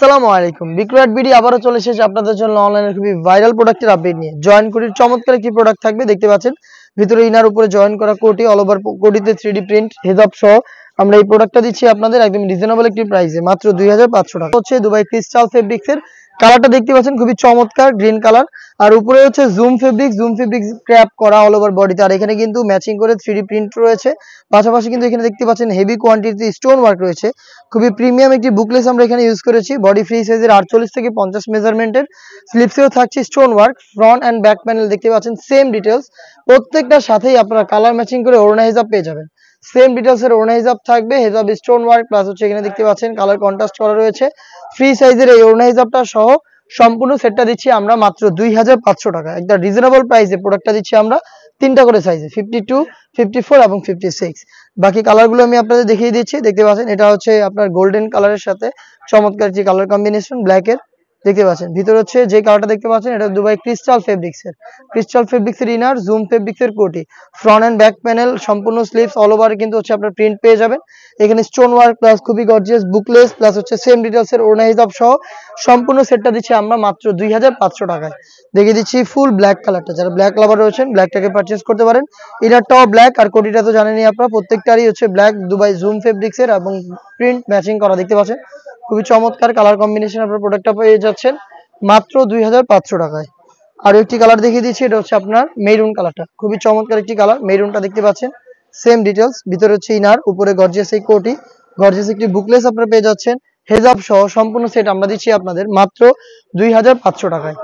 আসসালামু আলাইকুম। বিক্রয় বিডি আবারও চলে এসেছে আপনাদের জন্য অনলাইনে খুবই ভাইরাল প্রোডাক্টের আপডেট নিয়ে। জয়েন কোটির চমৎকার একটি প্রোডাক্ট থাকবে, দেখতে পাচ্ছেন ভিতরে ইনার উপরে জয়েন করা কোটি, অল ওভার কোটিতে 3D প্রিন্ট হেজাব সহ আমরা এই প্রোডাক্টটা দিচ্ছি আপনাদের একদম রিজনেবল একটি প্রাইসে, মাত্র 2500 টাকা। হচ্ছে দুবাই ক্রিস্টাল ফেব্রিক্সের কালারটা দেখতে পাচ্ছেন খুবই চমৎকার গ্রিন কালার, আর উপরে হচ্ছে জুম ফেব্রিক্স ক্র্যাপ করা অল ওভার বডিতে, আর এখানে কিন্তু ম্যাচিং করে 3D প্রিন্ট রয়েছে। পাশাপাশি কিন্তু এখানে দেখতে পাচ্ছেন হেভি কোয়ান্টিটিতে স্টোন ওয়ার্ক রয়েছে। খুবই প্রিমিয়াম একটি বুকলেস আমরা এখানে ইউজ করেছি, বডি ফ্রি সাইজের 48 থেকে 50 মেজারমেন্টের। স্লিপসেও থাকছে stone work, front and back panel দেখতে পাচ্ছেন সেম ডিটেলস। প্রত্যেকটার সাথেই আপনারা কালার ম্যাচিং করে ওড়না হিজাব পেয়ে যাবেন। সেম ডিটেলসের ওড়না হিজাব থাকবে, হেজাব স্টোন ওয়ার্ক প্লাস হচ্ছে এখানে দেখতে পাচ্ছেন কালার কন্ট্রাস্ট করা রয়েছে। ফ্রি সাইজের এই ওড়না হিজাবটা সহ সম্পূর্ণ সেটটা দিচ্ছি আমরা মাত্র 2500 টাকা। একটা রিজনেবল প্রাইসে প্রোডাক্টটা দিচ্ছি আমরা তিনটা করে সাইজে, 52, 54 এবং 56। বাকি কালারগুলো আমি আপনাদের দেখিয়ে দিচ্ছি। দেখতে পাচ্ছেন এটা হচ্ছে আপনার গোল্ডেন কালারের সাথে চমৎকার যে কালার কম্বিনেশন ব্ল্যাকের, দেখতে পাচ্ছেন ভিতরে হচ্ছে যে কালারটা দেখতে পাচ্ছেন এটা দুবাই ক্রিস্টাল ফেব্রিক্সের ইনার, জুম ফেব্রিক্সের কোটি, ফ্রন্ট এন্ড ব্যাক প্যানেল সম্পূর্ণ স্লিভস অল ওভার কিন্তু হচ্ছে আপনার প্রিন্ট পেয়ে যাবেন। এখানে স্টোন ওয়ার্ক প্লাস খুবই গর্জিয়াস বুকলেস প্লাস হচ্ছে সেম ডিটেলসের ওড়না হিজাব সহ সম্পূর্ণ সেটটা দিচ্ছি আমরা মাত্র 2500 টাকায়। দেখিয়ে দিচ্ছি ফুল ব্ল্যাক কালারটা, যারা ব্ল্যাক লাভার রয়েছেন ব্ল্যাকটাকে পারচেজ করতে পারেন। ইনারটাও ব্ল্যাক আর কোটিটা তো জানেনই আপনারা, প্রত্যেকটারই হচ্ছে ব্ল্যাক দুবাই জুম ফেব্রিক্সের এবং প্রিন্ট ম্যাচিং করা, দেখতে পাচ্ছেন খুবই চমৎকার কালার কম্বিনেশন আপনার প্রোডাক্টটা পেয়ে যাচ্ছেন মাত্র 2500 টাকায়। আরো একটি কালার দেখিয়ে দিচ্ছি, এটা হচ্ছে আপনার মেরুন কালারটা, খুবই চমৎকার একটি কালার। মেরুনটা দেখতে পাচ্ছেন সেম ডিটেলস, ভিতরে হচ্ছে ইনার, উপরে গর্জিয়াস এই কোটি, গর্জিয়াস একটি বুকলেস আপনারা পেয়ে যাচ্ছেন। হেজাব সহ সম্পূর্ণ সেট আমরা দিচ্ছি আপনাদের মাত্র 2500 টাকায়।